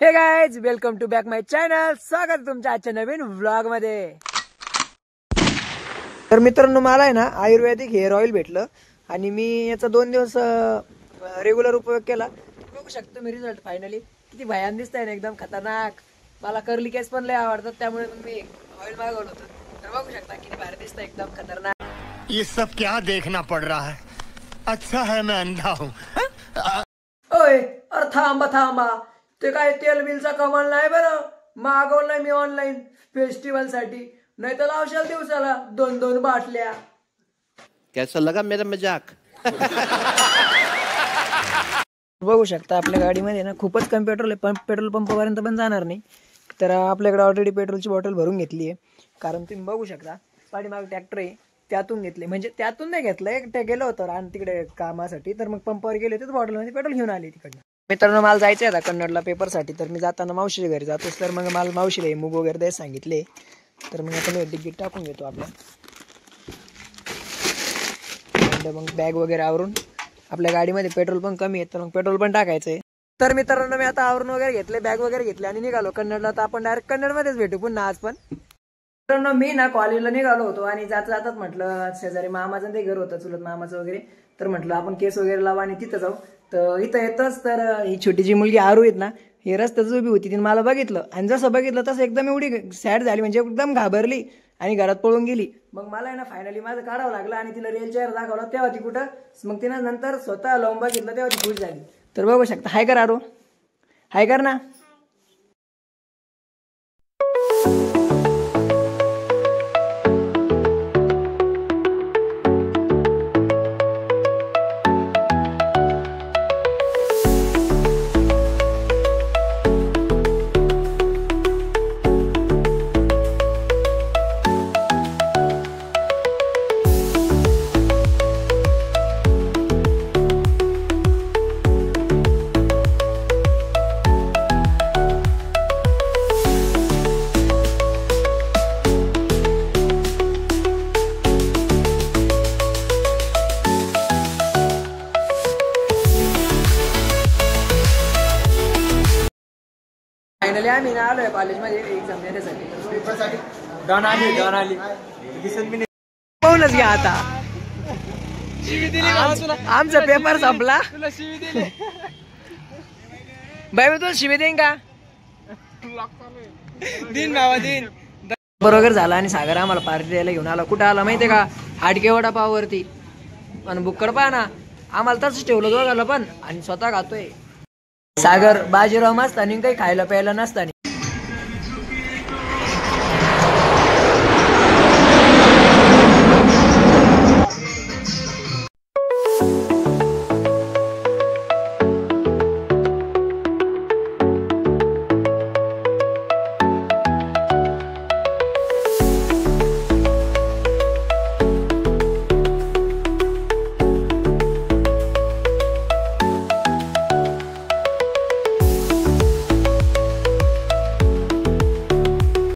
हे guys, welcome to back my channel. स्वागत आहे तुमच्या आजच्या नवीन व्लॉग मध्ये. तर मित्रांनो, मला आहे ना आयुर्वेदिक हेअर ऑइल भेटलं आणि मी याचा 2 दिवस रेग्युलर उपयोग केला. बघू शकता तुम्ही रिझल्ट. फायनली किती भयान दिसतंय ना, एकदम खतरनाक. मला कर्ली केस पण लय आवडतात, त्यामुळे मी ऑइल मागवलं होतं. तर बघू शकता किती भारी दिसतंय, एकदम खतरनाक. ये सब क्या देखना पड़ रहा है? अच्छा है मैं अंधा हूँ. ओय, अरे थांबा. ते काय तेल बिलचा कमाल नाही बरं. मागवलंय मी ऑनलाईन फेस्टिवल साठी, नाही तर लावशाल दिवसाला 2-2 बाटल्या. कैसा लगा मेरा मजाक? बघू शकता आपल्या गाडीमध्ये ना खूपच कमी पेट्रोल आहे, पण पेट्रोल पंपापर्यंत पण जाणार नाही. तर आपल्याकडे ऑलरेडी पेट्रोलची बॉटल भरून घेतली आहे. कारण तुम्ही बघू शकता पाठीमागे ट्रॅक्टर आहे, त्यातून घेतले. म्हणजे त्यातून नाही घेतलं, एकट्या गेलो होतो आणि तिकडे कामासाठी. तर मग पंपावर गेले होते, बॉटलमध्ये पेट्रोल घेऊन आले तिकडनं. मित्रांनो, मला जायचं आहे आता कन्नडला पेपरसाठी. तर मी जाताना मावशीच्या घरी जातोच. तर मग मला मावशीला मूग वगैरे द्यायला सांगितले. तर मग आता मी तिकीट टाकून घेतो आपल्या. मग बॅग वगैरे आवरून आपल्या गाडीमध्ये पेट्रोल पण कमी आहे, तर मग पेट्रोल पण टाकायचंय. तर मित्रांनो, मी आता आवरून वगैरे घेतले, बॅग वगैरे घेतले आणि निघालो कन्नडला. तर आपण डायरेक्ट कन्नडमध्येच भेटू पुन्हा आज पण. मित्रांनो, मी ना कॉलेजला निघालो होतो आणि जातात म्हटलं शेजारी मामाचं ते घर होतं, चुलत मामाचं वगैरे. तर म्हटलं आपण केस वगैरे लावा आणि तिथं जाऊ. तर इथं येतच तर ही छोटीची मुलगी आरू आहेत ना, हे रस्त्याच उभी होती. तिने मला बघितलं आणि जसं बघितलं तसं एकदम एवढी सॅड झाली, म्हणजे एकदम घाबरली आणि घरात पळून गेली. मग मला आहे ना फायनली माझं काढावं लागलं आणि तिला रिअल चेहरा दाखवला. तेव्हा ती कुठं, मग तिनं नंतर स्वतः लावून बघितलं, तेव्हा ती खुश झाली. तर बघू शकता. हाय कर आरू, हाय कर ना. फायनली आम्ही ना आलोय कॉलेजमध्ये एक्झाम देण्यासाठी, पेपरसाठी. डॉन आली पाहूनच घ्या आता. आमचा पेपर संपला. बाई, तुला शिवी देईन का? दिन बाबा दिन. बरोबर झाला आणि सागर आम्हाला पार्टी द्यायला घेऊन आला. कुठं आला माहितीये का? हाडके वडापाववरती. आणि बुक्कड पहा ना, आम्हाला तसंच ठेवलं दोघाला पण, आणि स्वतः खातोय. सागर बाजीराव मस्तानी काही खायला प्यायला नसतानी.